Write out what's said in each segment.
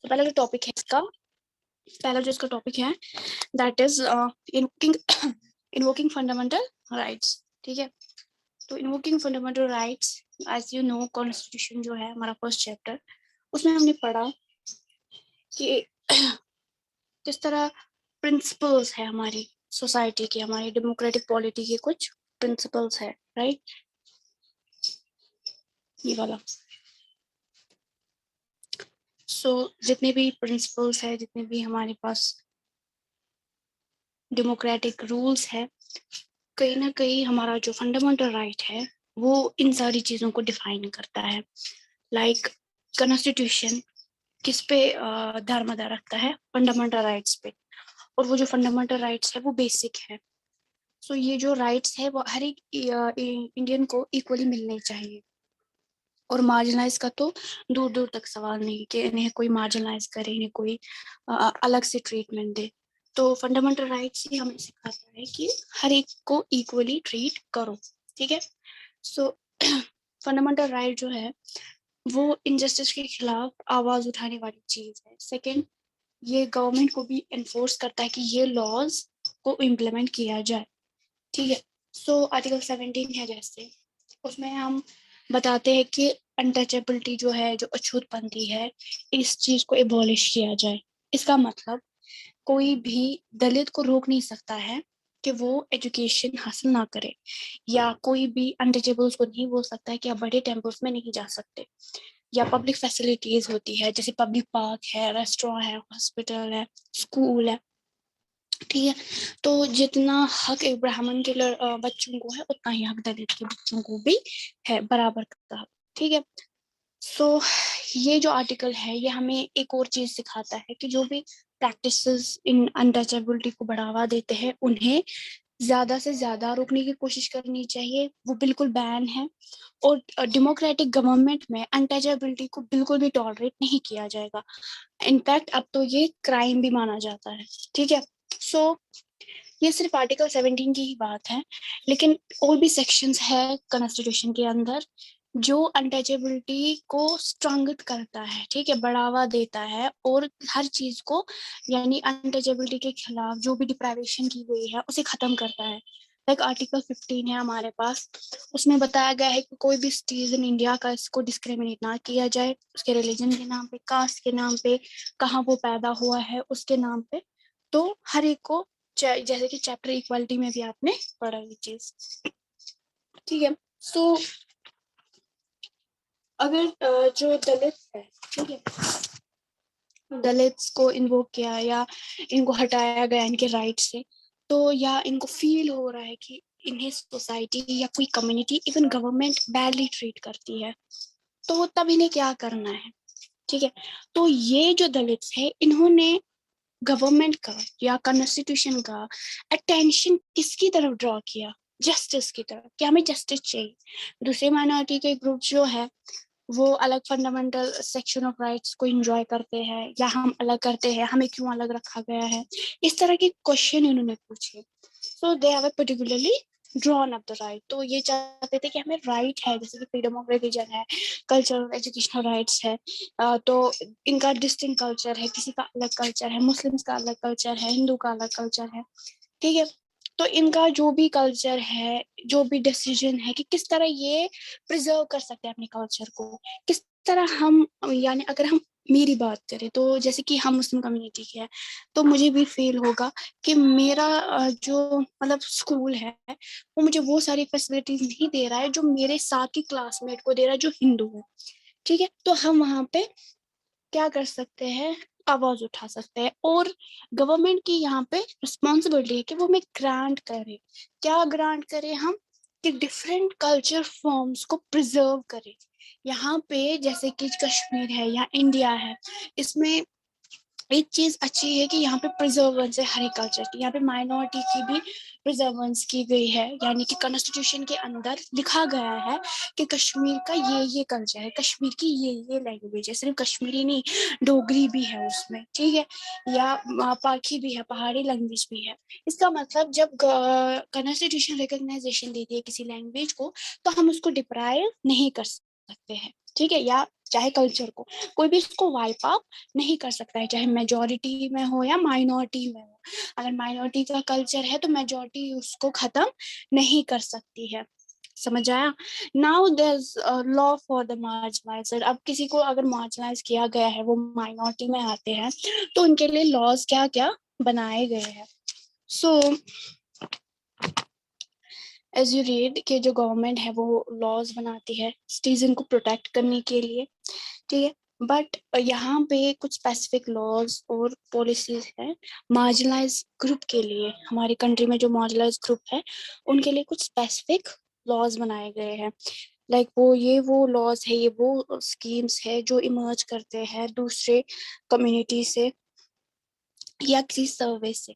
तो पहला जो टॉपिक है इसका, पहला जो इसका टॉपिक है that is invoking fundamental rights. ठीक है, तो invoking fundamental rights, as you know, constitution जो है हमारा फर्स्ट चैप्टर, उसमें हमने पढ़ा कि किस तरह प्रिंसिपल्स है हमारी सोसाइटी की, हमारी डेमोक्रेटिक पॉलिटी के कुछ प्रिंसिपल्स है, राइट। ये वाला जितने भी प्रिंसिपल्स है, जितने भी हमारे पास डेमोक्रेटिक रूल्स है, कहीं ना कहीं हमारा जो फंडामेंटल राइट है वो इन सारी चीजों को डिफाइन करता है। लाइक कॉन्स्टिट्यूशन किस पे दारोमदार रखता है? फंडामेंटल राइट्स पे। और वो जो फंडामेंटल राइट्स है वो बेसिक है। ये जो राइट्स है वो हर एक इंडियन को इक्वली मिलने चाहिए। और मार्जिनलाइज का तो दूर दूर तक सवाल नहीं कि इन्हें कोई मार्जिनलाइज करे, इन्हें कोई अलग से ट्रीटमेंट दे। तो फंडामेंटल राइट्स ही हमें सिखाता है कि हर एक को इक्वली ट्रीट करो। ठीक है, फंडामेंटल राइट जो है वो इनजस्टिस के खिलाफ आवाज उठाने वाली चीज है। सेकंड, ये गवर्नमेंट को भी एनफोर्स करता है कि ये लॉज को इम्प्लीमेंट किया जाए। ठीक है, आर्टिकल 17 है जैसे, उसमें हम बताते हैं कि अनटचेबिलिटी जो है, जो अछूतपंथी है, इस चीज को एबॉलिश किया जाए। इसका मतलब कोई भी दलित को रोक नहीं सकता है कि वो एजुकेशन हासिल ना करे, या कोई भी अनटचेबल्स को नहीं बोल सकता है कि आप बड़े टेम्पल्स में नहीं जा सकते, या पब्लिक फैसिलिटीज होती है जैसे पब्लिक पार्क है, रेस्टोरेंट है, हॉस्पिटल है, स्कूल है। ठीक है, तो जितना हक एक ब्राह्मण के बच्चों को है उतना ही हक दलित के बच्चों को भी है, बराबर का हक। ठीक है, ये जो आर्टिकल है ये हमें एक और चीज सिखाता है कि जो भी प्रैक्टिसेस इन अनटचेबिलिटी को बढ़ावा देते हैं उन्हें ज्यादा से ज्यादा रोकने की कोशिश करनी चाहिए, वो बिल्कुल बैन है। और डेमोक्रेटिक गवर्नमेंट में अनटचेबिलिटी को बिल्कुल भी टॉलरेट नहीं किया जाएगा। इनफैक्ट अब तो ये क्राइम भी माना जाता है। ठीक है, ये सिर्फ आर्टिकल 17 की ही बात है, लेकिन और भी सेक्शंस है कॉन्स्टिट्यूशन के अंदर जो अनटचेबिलिटी को स्ट्रॉन्ग करता है। ठीक है, बढ़ावा देता है और हर चीज को, यानी अनटचेबिलिटी के खिलाफ जो भी डिप्राइवेशन की गई है उसे खत्म करता है। लाइक आर्टिकल 15 है हमारे पास, उसमें बताया गया है कि कोई भी सिटीजन इंडिया का इसको डिस्क्रिमिनेट ना किया जाए उसके रिलीजन के नाम पे, कास्ट के नाम पे, कहाँ वो पैदा हुआ है उसके नाम पे। तो हर एक को, जैसे कि चैप्टर इक्वालिटी में भी आपने पढ़ा ये चीज। ठीक है, अगर जो दलित है, ठीक है, दलित्स को इन्वोक किया या इनको हटाया गया इनके राइट से, तो या इनको फील हो रहा है कि इन्हें सोसाइटी या कोई community, even government badly treat करती है, तो तब इन्हें क्या करना है? ठीक है, तो ये जो दलित्स है इन्होंने गवर्नमेंट का या कॉन्स्टिट्यूशन का अटेंशन किसकी तरफ ड्रॉ किया? जस्टिस की तरफ, कि हमें जस्टिस चाहिए। दूसरे माइनॉरिटी के ग्रुप जो है वो अलग फंडामेंटल सेक्शन ऑफ राइट्स को एंजॉय करते हैं, या हम अलग करते हैं, हमें क्यों अलग रखा गया है? इस तरह के क्वेश्चन इन्होंने पूछे। So they have particularly drawn up the right. तो ये चाहते थे कि हमें राइट है, जैसे कि फ्रीडम ऑफ रिलीजन है, कल्चरल एजुकेशनल राइट्स है, तो इनका डिस्टिंक्ट कल्चर है, किसी का अलग कल्चर है, मुस्लिम्स का अलग कल्चर है, हिंदू का अलग कल्चर है। ठीक है, तो इनका जो भी कल्चर है, जो भी डिसीजन है कि किस तरह ये प्रिजर्व कर सकते हैं अपने कल्चर को, किस तरह हम, यानी अगर हम मेरी बात करें तो जैसे कि हम मुस्लिम कम्युनिटी के हैं, तो मुझे भी फील होगा कि मेरा जो मतलब स्कूल है वो मुझे वो सारी फैसिलिटीज नहीं दे रहा है जो मेरे साथ की क्लासमेट को दे रहा है जो हिंदू है। ठीक है, तो हम वहां पे क्या कर सकते हैं? आवाज उठा सकते हैं। और गवर्नमेंट की यहाँ पे रिस्पॉन्सिबिलिटी है कि वो हमें ग्रांट करे। क्या ग्रांट करे हम? कि डिफरेंट कल्चर फॉर्म्स को प्रिजर्व करे। यहाँ पे जैसे कि कश्मीर है या इंडिया है, इसमें एक चीज अच्छी है कि यहाँ पे प्रिजर्वेंस है हर एक कल्चर की, यहाँ पे माइनॉरिटी की भी प्रिजर्वेंस की गई है। यानी कि कॉन्स्टिट्यूशन के अंदर लिखा गया है कि कश्मीर का ये कल्चर है, कश्मीर की ये लैंग्वेज है, सिर्फ कश्मीरी नहीं, डोगरी भी है उसमें। ठीक है, या पाखी भी है, पहाड़ी लैंग्वेज भी है। इसका मतलब जब कॉन्स्टिट्यूशन रिकॉग्नाइजेशन देती है किसी लैंग्वेज को, तो हम उसको डिप्राइव नहीं कर सकते हैं। ठीक है, या चाहे कल्चर को, कोई भी इसको वाइप आउट नहीं कर सकता है, चाहे मेजोरिटी में हो या माइनॉरिटी में हो। अगर माइनॉरिटी का कल्चर है तो मेजोरिटी उसको खत्म नहीं कर सकती है। समझ आया? Now there is law for the marginalized. अब किसी को अगर मार्जिनलाइज किया गया है, वो माइनॉरिटी में आते हैं, तो उनके लिए लॉज क्या क्या बनाए गए हैं। सो एज यू रीड कि जो गवर्नमेंट है वो लॉज बनाती है सिटीजन को प्रोटेक्ट करने के लिए, ठीक है। बट यहाँ पे कुछ स्पेसिफिक लॉज और पॉलिसीज है मार्जिनलाइज ग्रुप के लिए। हमारी कंट्री में जो मार्जिनलाइज ग्रुप है उनके लिए कुछ स्पेसिफिक लॉज बनाए गए हैं। लाइक वो लॉज है, ये वो स्कीम्स है जो इमर्ज करते हैं दूसरे कम्युनिटी से या किसी सर्वे से।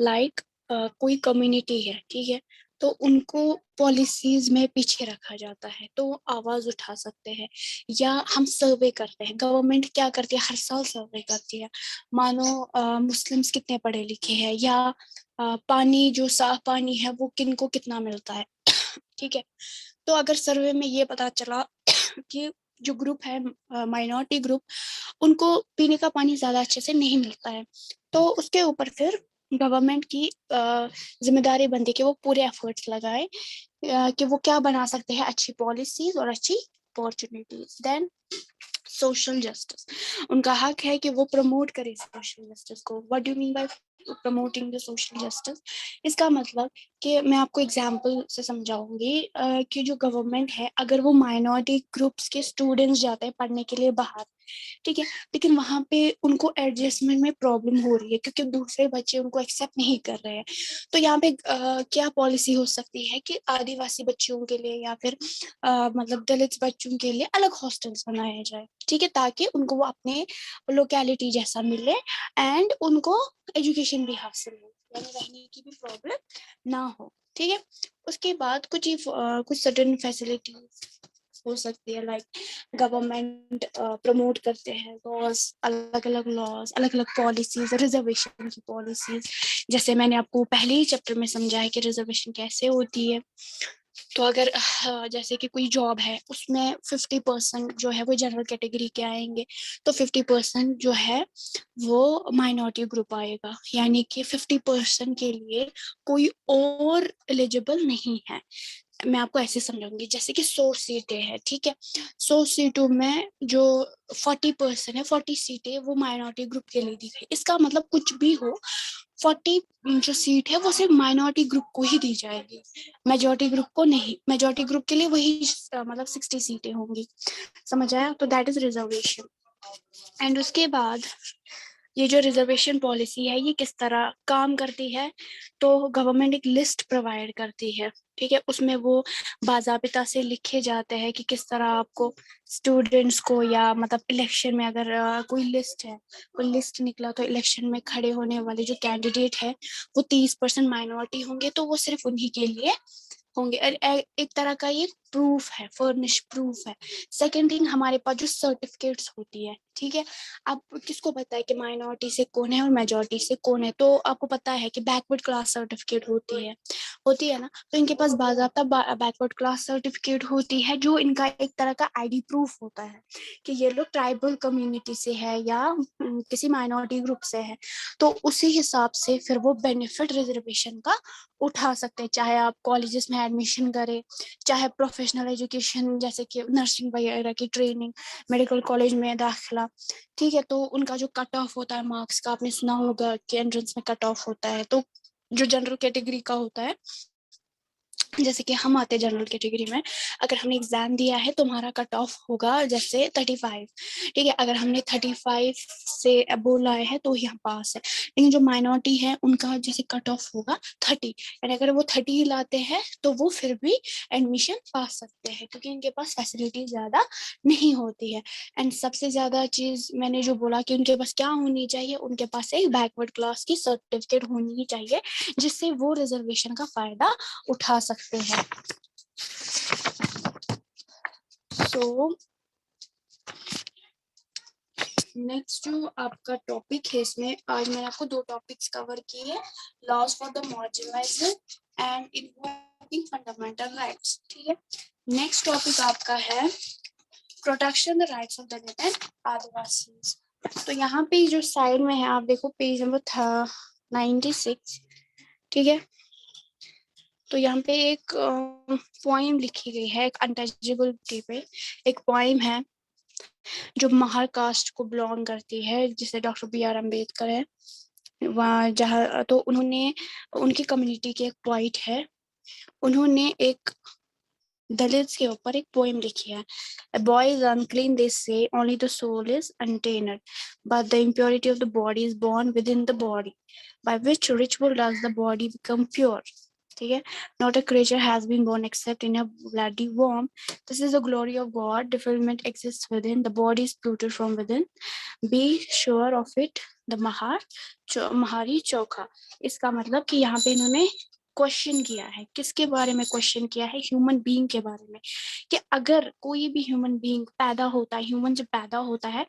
लाइक कोई कम्युनिटी है, ठीक है, तो उनको पॉलिसीज में पीछे रखा जाता है तो वो आवाज उठा सकते हैं। या हम सर्वे करते हैं, गवर्नमेंट क्या करती है, हर साल सर्वे करती है। मानो मुस्लिम्स कितने पढ़े लिखे हैं, या पानी जो साफ पानी है वो किन को कितना मिलता है, ठीक है। तो अगर सर्वे में ये पता चला कि जो ग्रुप है माइनॉरिटी ग्रुप, उनको पीने का पानी ज्यादा अच्छे से नहीं मिलता है, तो उसके ऊपर फिर गवर्नमेंट की जिम्मेदारी बनती है कि वो पूरे एफर्ट्स लगाए कि वो क्या बना सकते हैं, अच्छी पॉलिसीज और अच्छी अपॉर्चुनिटीज। देन सोशल जस्टिस, उनका हक है कि वो प्रमोट करे सोशल जस्टिस को। What do mean by promoting the social justice? इसका मतलब कि मैं आपको एग्जांपल से समझाऊंगी कि जो गवर्नमेंट है, अगर वो माइनॉरिटी ग्रुप्स के स्टूडेंट्स जाते हैं पढ़ने के लिए बाहर, ठीक है, लेकिन वहां पे उनको एडजस्टमेंट में प्रॉब्लम हो रही है क्योंकि दूसरे बच्चे उनको एक्सेप्ट नहीं कर रहे हैं, तो यहाँ पे क्या पॉलिसी हो सकती है कि आदिवासी बच्चों के लिए या फिर मतलब दलित बच्चों के लिए अलग हॉस्टल्स बनाए जाए, ठीक है, ताकि उनको वो अपने लोकेलिटी जैसा मिले एंड उनको एजुकेशन भी हासिल हो, यानी रहने की भी प्रॉब्लम ना हो, ठीक है। उसके बाद कुछ सडन फैसिलिटीज हो सकती है, लाइक गवर्नमेंट प्रमोट करते हैं लॉज, अलग अलग लॉज, अलग अलग पॉलिसीज, रिजर्वेशन की पॉलिसीज। जैसे मैंने आपको पहले ही चैप्टर में समझाया कि रिजर्वेशन कैसे होती है। तो अगर जैसे कि कोई जॉब है उसमें 50% जो है वो जनरल कैटेगरी के आएंगे, तो 50% जो है वो माइनॉरिटी ग्रुप आएगा, यानी कि 50% के लिए कोई और एलिजिबल नहीं है। मैं आपको ऐसे समझाऊंगी, जैसे कि 100 सीटें हैं, ठीक है, 100 सीटों में जो 40% है, 40 सीटें वो माइनॉरिटी ग्रुप के लिए दी गई। इसका मतलब कुछ भी हो, 40 जो सीट है वो सिर्फ माइनॉरिटी ग्रुप को ही दी जाएगी, मेजोरिटी ग्रुप को नहीं। मेजोरिटी ग्रुप के लिए वही मतलब 60 सीटें होंगी। समझ आया? तो दैट इज रिजर्वेशन। एंड उसके बाद ये जो रिजर्वेशन पॉलिसी है ये किस तरह काम करती है, तो गवर्नमेंट एक लिस्ट प्रोवाइड करती है, ठीक है, उसमें वो बाजाबिता से लिखे जाते हैं कि किस तरह आपको स्टूडेंट्स को, या मतलब इलेक्शन में अगर कोई लिस्ट है, कोई लिस्ट निकला, तो इलेक्शन में खड़े होने वाले जो कैंडिडेट है वो 30% माइनॉरिटी होंगे, तो वो सिर्फ उन्हीं के लिए होंगे। एक तरह का ये प्रूफ है, फर्निश प्रूफ है। सेकेंड थिंग, हमारे पास जो सर्टिफिकेट्स होती है, ठीक है, अब किसको पता है कि माइनॉरिटी से कौन है और मेजोरिटी से कौन है? तो आपको पता है कि बैकवर्ड क्लास सर्टिफिकेट होती है ना, तो इनके पास बाजाबता बैकवर्ड क्लास सर्टिफिकेट होती है, जो इनका एक तरह का आईडी प्रूफ होता है कि ये लोग ट्राइबल कम्युनिटी से है या किसी माइनॉरिटी ग्रुप से है। तो उसी हिसाब से फिर वो बेनिफिट रिजर्वेशन का उठा सकते हैं, चाहे आप कॉलेजेस में एडमिशन करें, चाहे प्रोफेशनल एजुकेशन जैसे कि नर्सिंग वगैरह की ट्रेनिंग, मेडिकल कॉलेज में दाखिला, ठीक है, तो उनका जो कट ऑफ होता है मार्क्स का, आपने सुना होगा कि एंट्रेंस में कट ऑफ होता है, तो जो जनरल कैटेगरी का होता है, जैसे कि हम आते हैं जनरल कैटेगरी में, अगर हमने एग्जाम दिया है तो हमारा कट ऑफ होगा जैसे 35, ठीक है, अगर हमने 35 से अबोव लाए हैं तो यहाँ पास है। लेकिन जो माइनॉरिटी है उनका जैसे कट ऑफ होगा 30, यानी अगर वो 30 लाते हैं तो वो फिर भी एडमिशन पा सकते हैं क्योंकि इनके पास फैसिलिटी ज्यादा नहीं होती है। एंड सबसे ज्यादा चीज मैंने जो बोला कि उनके पास क्या होनी चाहिए, उनके पास एक बैकवर्ड क्लास की सर्टिफिकेट होनी चाहिए जिससे वो रिजर्वेशन का फायदा उठा सकते हैं। सो नेक्स्ट जो आपका टॉपिक है, इसमें आज मैंने आपको 2 टॉपिक्स कवर किए, laws for the marginalized and involving fundamental rights, ठीक है। नेक्स्ट टॉपिक आपका है protection the rights of Dalit and Adivasi. तो यहाँ पे जो साइड में है आप देखो पेज नंबर 96, ठीक है। तो यहाँ पे एक पोइम लिखी गई है, एक अनटचेबल पे एक पोइम है जो महार कास्ट को बिलोंग करती है, जिसे डॉक्टर B.R. अम्बेडकर है वहाँ, जहाँ तो उन्होंने उनकी कम्युनिटी के एक पॉइंट है, उन्होंने एक दलित के ऊपर एक पोएम लिखी है। A boy is unclean, they say, only the soul is untainted, but the impurity of the body is born within the body, by which ritual does the body become pure. ठीक है, not a creature has been born except in a bloody womb. This is the glory of God. Defilement exists within. The body is polluted from within. Be sure of it. The महारी चौखा। इसका मतलब कि यहाँ पे इन्होंने question किया है, किसके बारे में क्वेश्चन किया है? ह्यूमन बीइंग के बारे में, कि अगर कोई भी ह्यूमन बीइंग पैदा होता है, ह्यूमन जब पैदा होता है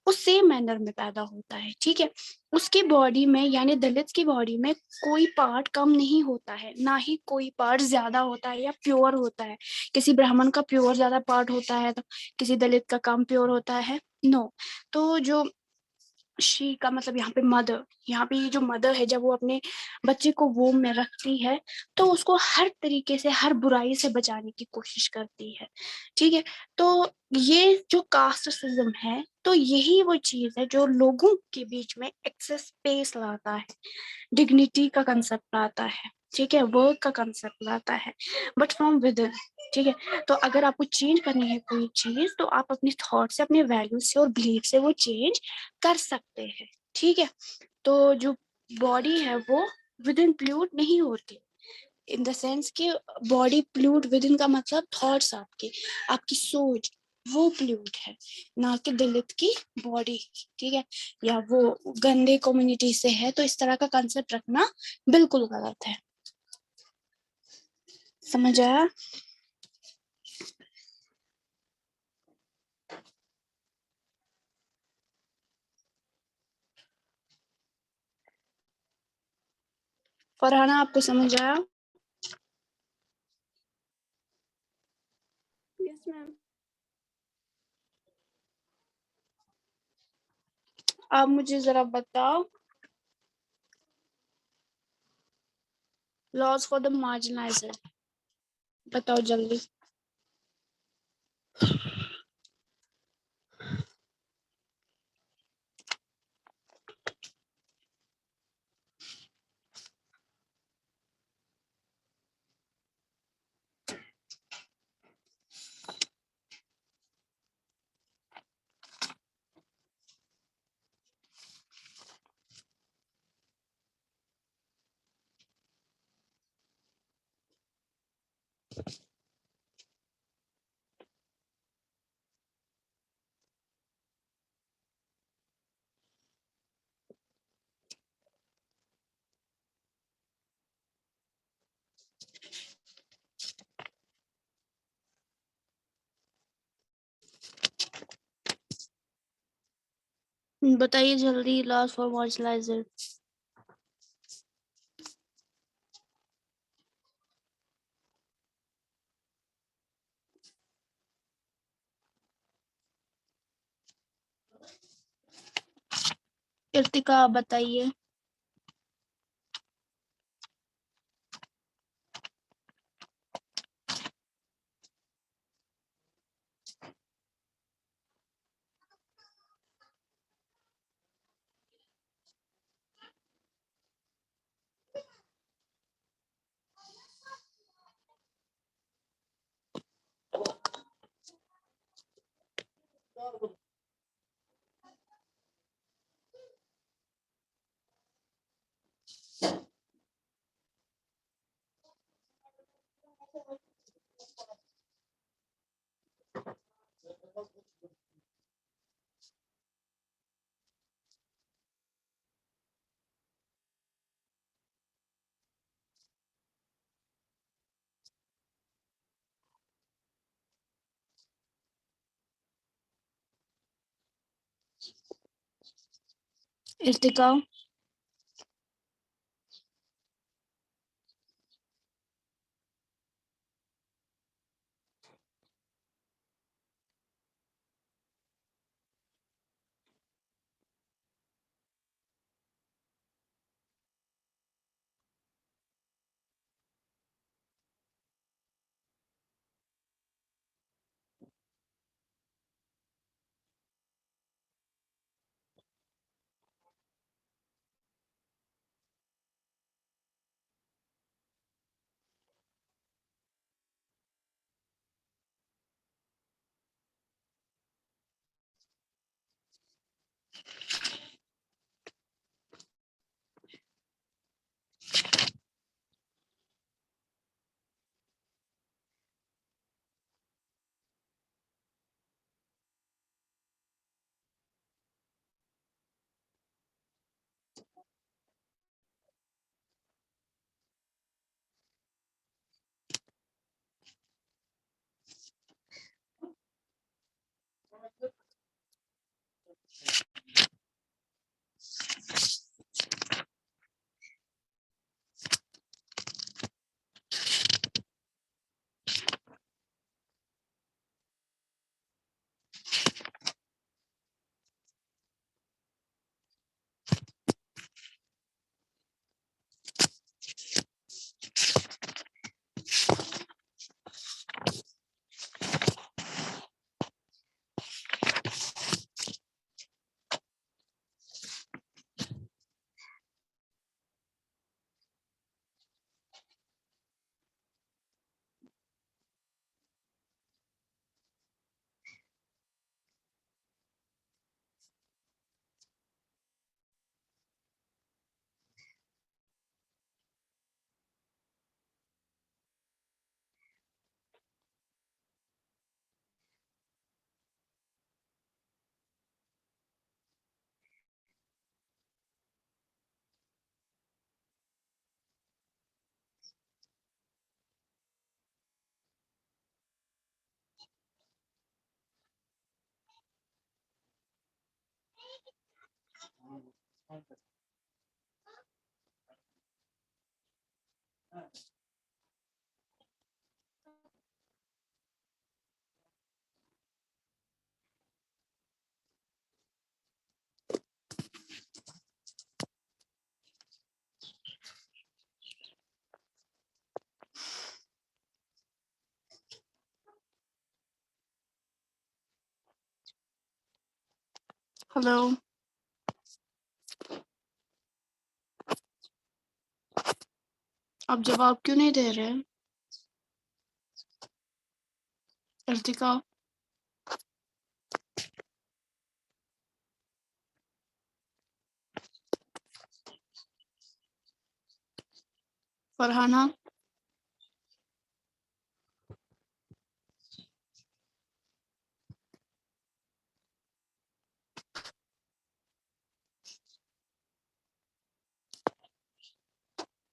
वो सेम मैनर में पैदा होता है, ठीक है, उसकी बॉडी में यानी दलित की बॉडी में कोई पार्ट कम नहीं होता है, ना ही कोई पार्ट ज्यादा होता है या प्योर होता है। किसी ब्राह्मण का प्योर ज्यादा पार्ट होता है तो किसी दलित का कम प्योर होता है, नो। तो जो शी का मतलब यहाँ पे मदर, यहाँ पे ये जो मदर है जब वो अपने बच्चे को वोम में रखती है तो उसको हर तरीके से, हर बुराई से बचाने की कोशिश करती है, ठीक है। तो ये जो कास्टिज्म है, तो यही वो चीज है जो लोगों के बीच में एक्सेस स्पेस लाता है, डिग्निटी का कंसेप्ट लाता है, ठीक है, वर्क का कंसेप्ट लाता है, बट फ्रॉम विद इन, ठीक है। तो अगर आपको चेंज करनी है कोई चीज तो आप अपने थॉट से, अपने वैल्यू से और बिलीफ से वो चेंज कर सकते हैं, ठीक है। तो जो बॉडी है वो विद इन प्लूट नहीं होती, इन द सेंस कि बॉडी प्लूट विद इन का मतलब थॉट्स, आपके आपकी सोच वो प्लूट है, ना कि दलित की बॉडी, ठीक है, या वो गंदे कम्युनिटी से है। तो इस तरह का कंसेप्ट रखना बिल्कुल गलत है, समझ आया? फरहाना आपको समझ आया? Yes ma'am. आप मुझे जरा बताओ, लॉज फॉर द मार्जिनलाइज्ड, बताओ जल्दी। बताइए जल्दी, लॉज फॉर मार्जिनलाइज्ड। इर्तिका बताइए। इर्तिका। हेलो, आप जवाब क्यों नहीं दे रहे? अर्तिका, फरहाना,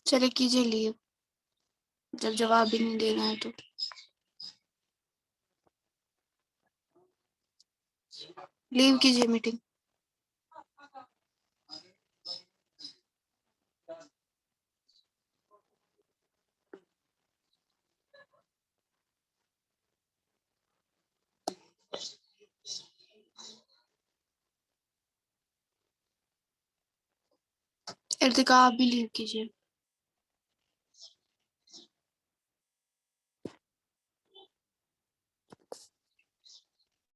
चले कीजिए लीव, जब जवाब भी नहीं देना है तो। लीव कीजिए मीटिंग। अर्तिका, आप भी लीव कीजिए।